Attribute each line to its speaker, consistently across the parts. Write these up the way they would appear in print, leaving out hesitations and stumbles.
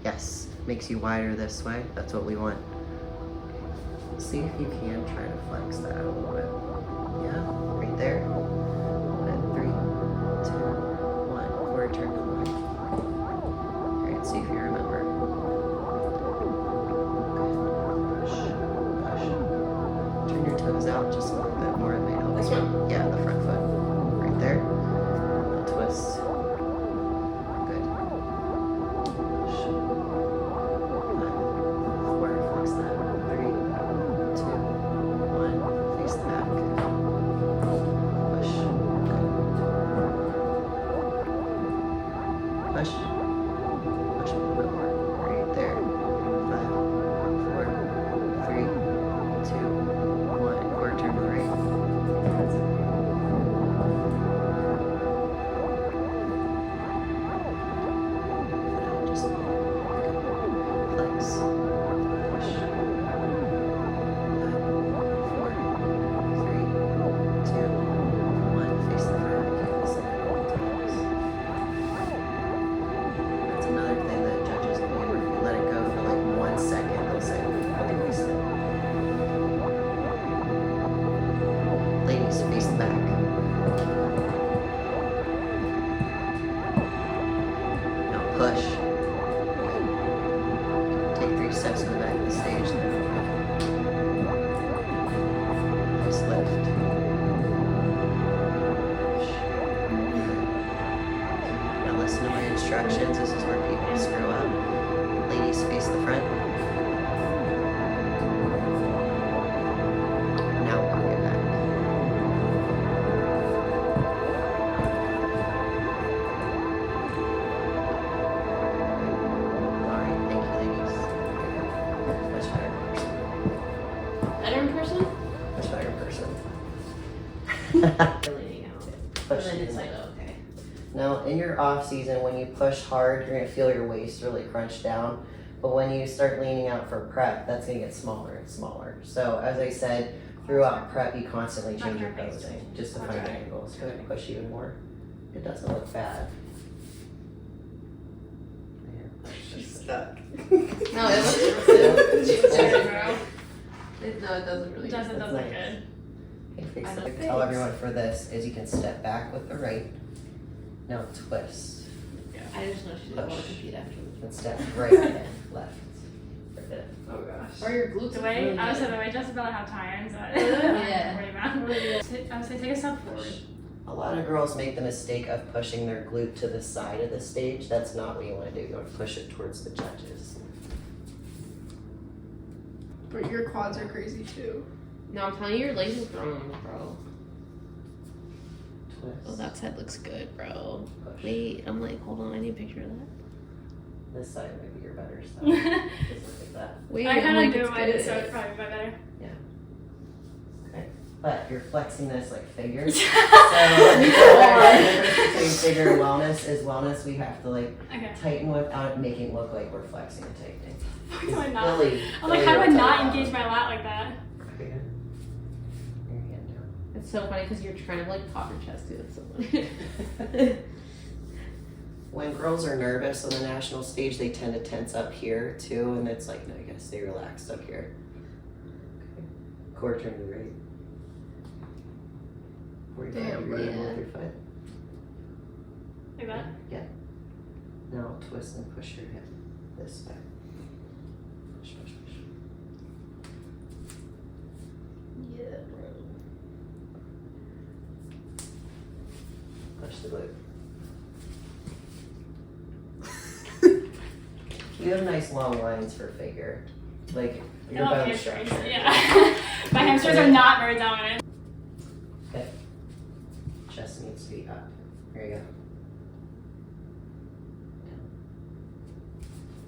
Speaker 1: Yes, makes you wider this way. That's what we want. See if you can try to flex that a little bit. Yeah, right there. And 3, 2, 1. Quarter turn to the right. Alright, see if you remember. Push, push. Turn your toes out just a little bit more. It may help.
Speaker 2: This one?
Speaker 1: Yeah, the front foot. Right there. Now twist. Good. Push. 4, flex that. 3, 2, 1. Face the back. Push. Good. Push. Push a little bit more. Right there. 5, 4, 3, 2, 1. Quarter turn to the right. Just flex. Push. 5, 4, 3, 2, 1. Face the front. Keep the second all times. That's another thing that judges will do. If you let it go for like 1 second, they'll say, okay, face it. Ladies, face the back. Now push. Take 3 steps to the back of the stage. Then forward. Nice lift. Push. Now listen to my instructions. This is where people screw up. Ladies, face the front. Now walk it back. Alright, thank you, ladies. Much better in person.
Speaker 2: Better in person?
Speaker 1: Much better in person.
Speaker 2: Leaning out.
Speaker 1: Push
Speaker 2: And then
Speaker 1: it
Speaker 2: it's
Speaker 1: in.
Speaker 2: like, oh, okay.
Speaker 1: Now, in your off season, when you push hard, you're gonna feel your waist really crunch down. But when you start leaning out for prep, that's gonna get smaller and smaller. So, as I said, throughout prep, you constantly change your posing just to find angles. Go ahead and push even more. It doesn't look bad.
Speaker 3: She's stuck.
Speaker 2: No, it looks really
Speaker 3: She's
Speaker 2: good.
Speaker 3: bro.
Speaker 2: No, it doesn't really.
Speaker 3: Doesn't
Speaker 1: That's
Speaker 3: look
Speaker 1: nice.
Speaker 3: good.
Speaker 1: Okay, face
Speaker 2: I
Speaker 1: it.
Speaker 2: know.
Speaker 1: Tell everyone for this is you can step back with the right. Now twist.
Speaker 2: I just know she didn't want to
Speaker 1: Push.
Speaker 2: compete afterwards.
Speaker 1: And step right again. Left. Right there.
Speaker 3: Oh gosh.
Speaker 2: Or your glutes.
Speaker 3: The
Speaker 2: look
Speaker 3: way
Speaker 2: really
Speaker 3: I was
Speaker 2: good.
Speaker 3: saying, the way Jessica have times.
Speaker 2: Yeah.
Speaker 3: I would say take a step forward.
Speaker 1: A lot of girls make the mistake of pushing their glute to the side of the stage. That's not what you want to do. You want to push it towards the judges.
Speaker 4: But your quads are crazy too.
Speaker 2: No, I'm telling you, your legs is growing, bro.
Speaker 1: Twist.
Speaker 2: Oh, that side looks good, bro.
Speaker 1: Push.
Speaker 2: Wait, I'm like, hold on, I need a picture of that.
Speaker 1: This side might be your better side.
Speaker 3: I
Speaker 1: Just look at that.
Speaker 2: Wait,
Speaker 3: kind
Speaker 2: I'm
Speaker 3: of
Speaker 2: like,
Speaker 3: do
Speaker 2: it's
Speaker 3: mine,
Speaker 2: good.
Speaker 3: so it's probably better.
Speaker 1: Okay. But you're flexing this like figure. So between figure and wellness is wellness. We have to like
Speaker 3: Okay.
Speaker 1: tighten without making it look like we're flexing and tightening.
Speaker 3: How do I not?
Speaker 1: Billy,
Speaker 3: I'm like, how do I not engage my lat like that?
Speaker 1: Okay, good. Bring your hand down.
Speaker 2: It's so funny because you're trying to like pop your chest too. It's so funny.
Speaker 1: When girls are nervous on the national stage, they tend to tense up here too, and it's like, no, you gotta stay relaxed up here. Okay. Core turn to the right. 45
Speaker 4: Damn,
Speaker 1: degree angle
Speaker 2: yeah.
Speaker 1: with your foot.
Speaker 3: Like that?
Speaker 1: Yeah. Now twist and push your hip this way. Push, push, push.
Speaker 2: Yeah, bro.
Speaker 1: Push the glute. You have nice long lines for figure. Like your
Speaker 3: I love
Speaker 1: bone
Speaker 3: hamstrings.
Speaker 1: structure.
Speaker 3: Yeah. My hamstrings are not very dominant.
Speaker 1: Okay. Chest needs to be up. There you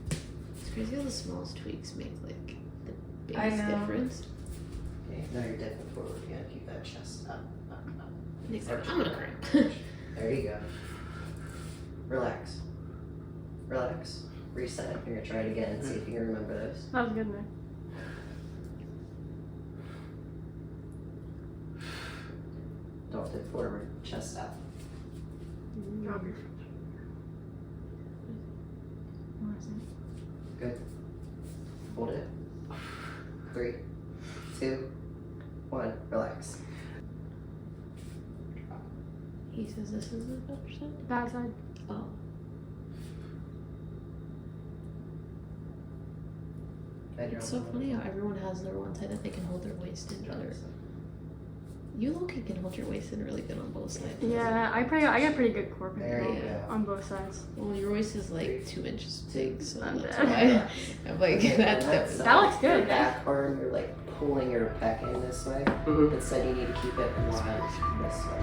Speaker 1: go.
Speaker 2: It's crazy how the smallest tweaks make like the
Speaker 4: I
Speaker 2: biggest
Speaker 4: know.
Speaker 2: difference.
Speaker 1: Okay, now you're dipping forward. You gotta keep that chest up, up, up.
Speaker 2: Next
Speaker 1: Or
Speaker 2: time, I'm gonna cramp.
Speaker 1: There you go. Relax. Relax. Reset. You're gonna try it again and see if you can remember those.
Speaker 3: That was good, man.
Speaker 1: Don't dip forward. Chest up. Good. Hold it. 3, 2, 1. Relax.
Speaker 2: He says this is the other side?
Speaker 3: Back side.
Speaker 2: Oh. It's so funny how everyone has their one side that they can hold their waist in other. You low-key can hold your waist in really good on both sides.
Speaker 3: Yeah, I got pretty good core
Speaker 1: There
Speaker 3: control
Speaker 1: you go.
Speaker 3: on both sides.
Speaker 2: Well, your waist is like 2 inches big, so
Speaker 3: Not
Speaker 2: that's
Speaker 3: bad.
Speaker 2: why I'm like, that's
Speaker 3: That looks good,
Speaker 1: Your back arm, you're like pulling your pec in this way. Instead, you need to keep it wide this way.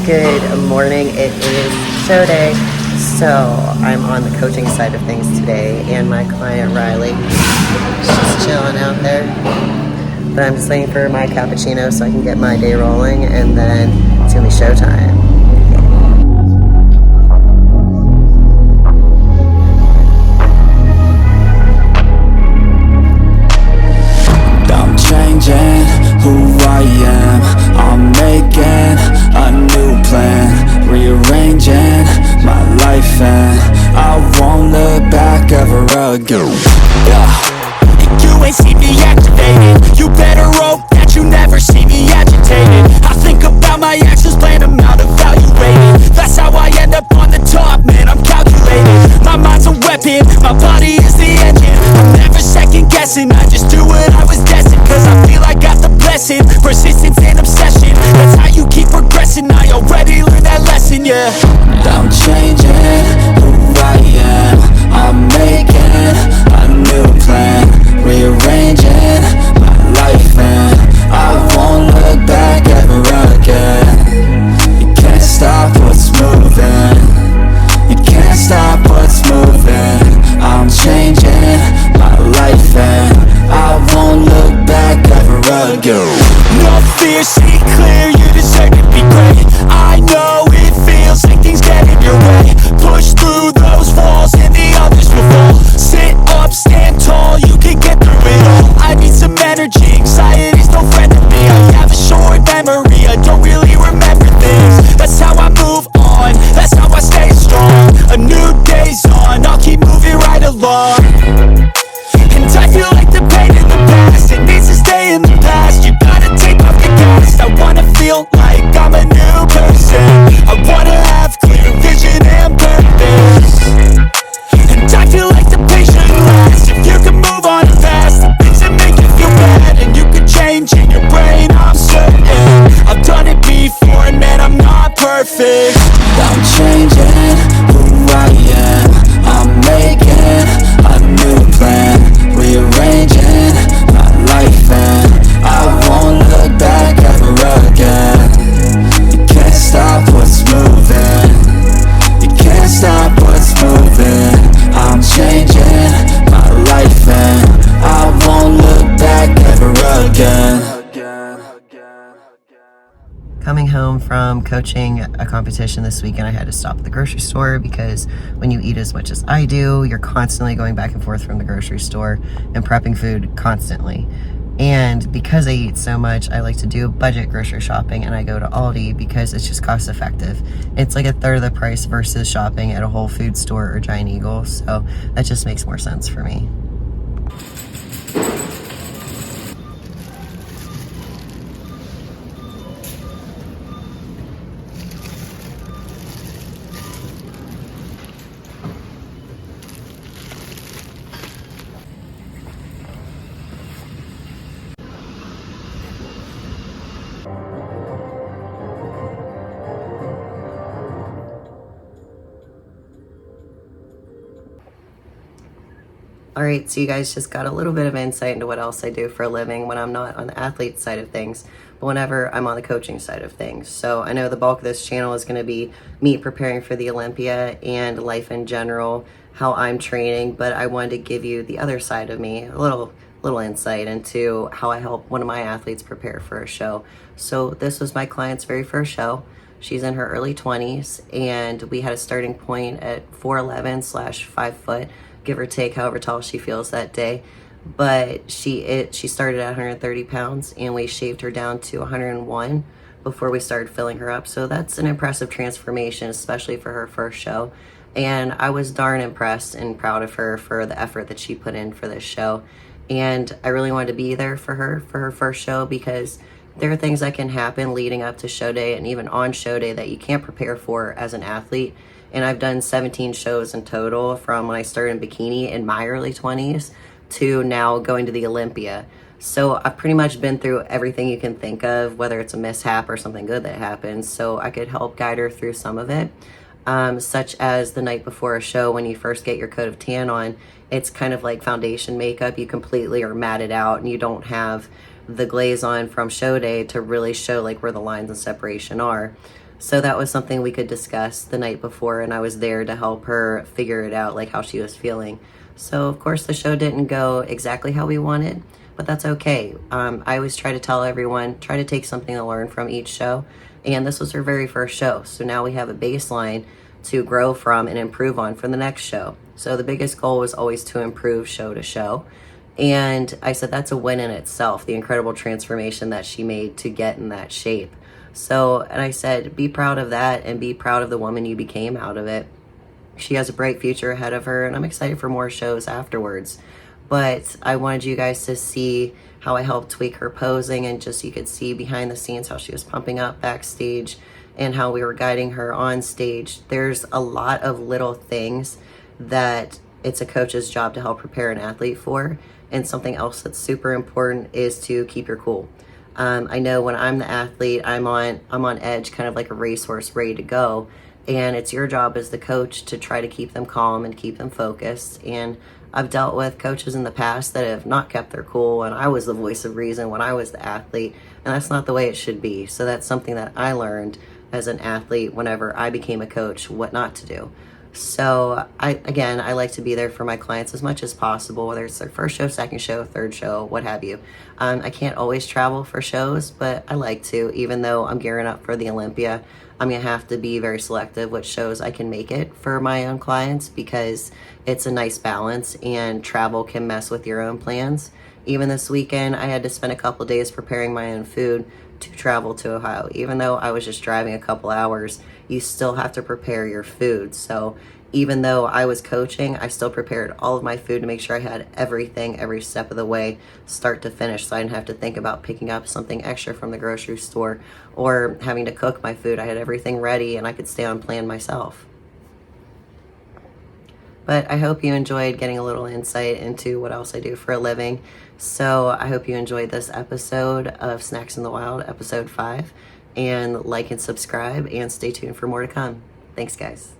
Speaker 1: Good morning, it is show day. So I'm on the coaching side of things today, and my client Riley, she's chilling out there. But I'm just waiting for my cappuccino so I can get my day rolling, and then it's gonna be showtime.
Speaker 5: I'm changing who I am. I'm making a new plan, rearranging my life, and I won't look back ever again. You ain't see me activated. You better hope that you never see me agitated. I think about my actions, plan them out, evaluated. That's how I end up on the top, man, I'm calculated. My mind's a weapon, my body is the engine. I'm never second guessing, I just do what I was destined. Cause I feel I got the blessing, persistence and obsession. That's how you keep progressing, I already learned that lesson, yeah. I'm changing who I am. I'm making a new plan, rearranging my life, and I won't look back ever again. You can't stop what's moving. You can't stop what's moving. I'm changing my life, and I won't look back ever again. No fear, see clear, you deserve to be great. I know it feels like things get in your way. Push through those walls and the others will fall. Sit up, stand tall, you can get through it all. I need some energy, anxiety's no friend to me. I have a short memory, I don't really remember things. That's how I move on, that's how I stay strong. A new day's on, I'll keep moving right along. And I feel like the pain in the past, it needs to stay in the past. You gotta take off the cast. I wanna feel like I'm a new person. I wanna have clear vision and purpose. And I feel like the pain shouldn't last. If you can move on fast, the things that make you feel bad, and you can change in your brain, I'm certain. I've done it before, and man, I'm not perfect. I'm changing who I am. I'm making a new plan, rearranging my life, and
Speaker 1: Coming home from coaching a competition this weekend, I had to stop at the grocery store because when you eat as much as I do, you're constantly going back and forth from the grocery store and prepping food constantly. And because I eat so much, I like to do budget grocery shopping, and I go to Aldi because it's just cost effective. It's like a third of the price versus shopping at a Whole Foods store or Giant Eagle, so that just makes more sense for me. All right, so you guys just got a little bit of insight into what else I do for a living when I'm not on the athlete side of things, but whenever I'm on the coaching side of things. So I know the bulk of this channel is going to be me preparing for the Olympia and life in general, how I'm training, but I wanted to give you the other side of me, a little insight into how I help one of my athletes prepare for a show. So this was my client's very first show. She's in her early 20s, and we had a starting point at 4'11/5 foot, give or take however tall she feels that day. But she started at 130 pounds, and we shaved her down to 101 before we started filling her up. So that's an impressive transformation, especially for her first show. And I was darn impressed and proud of her for the effort that she put in for this show. And I really wanted to be there for her first show, because there are things that can happen leading up to show day and even on show day that you can't prepare for as an athlete. And I've done 17 shows in total from when I started in bikini in my early 20s to now going to the Olympia. So I've pretty much been through everything you can think of, whether it's a mishap or something good that happens. So I could help guide her through some of it, such as the night before a show when you first get your coat of tan on. It's kind of like foundation makeup. You completely are matted out and you don't have the glaze on from show day to really show like where the lines and separation are. So that was something we could discuss the night before, and I was there to help her figure it out, like how she was feeling. So of course the show didn't go exactly how we wanted, but that's okay. I always try to tell everyone, try to take something to learn from each show. And this was her very first show. So now we have a baseline to grow from and improve on for the next show. So the biggest goal was always to improve show to show. And I said that's a win in itself, the incredible transformation that she made to get in that shape. So, and I said, be proud of that and be proud of the woman you became out of it. She has a bright future ahead of her, and I'm excited for more shows afterwards. But I wanted you guys to see how I helped tweak her posing, and just you could see behind the scenes how she was pumping up backstage and how we were guiding her on stage. There's a lot of little things that it's a coach's job to help prepare an athlete for. And something else that's super important is to keep your cool. I know when I'm the athlete, I'm on edge, kind of like a racehorse ready to go. And it's your job as the coach to try to keep them calm and keep them focused. And I've dealt with coaches in the past that have not kept their cool, and I was the voice of reason when I was the athlete, and that's not the way it should be. So that's something that I learned as an athlete whenever I became a coach, what not to do. So I like to be there for my clients as much as possible, whether it's their first show, second show, third show, what have you. I can't always travel for shows, but I like to. Even though I'm gearing up for the Olympia, I'm gonna have to be very selective which shows I can make it for my own clients, because it's a nice balance and travel can mess with your own plans. Even this weekend, I had to spend a couple days preparing my own food to travel to Ohio. Even though I was just driving a couple hours, you still have to prepare your food. So even though I was coaching, I still prepared all of my food to make sure I had everything every step of the way, start to finish, so I didn't have to think about picking up something extra from the grocery store or having to cook my food. I had everything ready and I could stay on plan myself. But I hope you enjoyed getting a little insight into what else I do for a living. So I hope you enjoyed this episode of Snacks in the Wild, episode 5. And like and subscribe and stay tuned for more to come. Thanks, guys.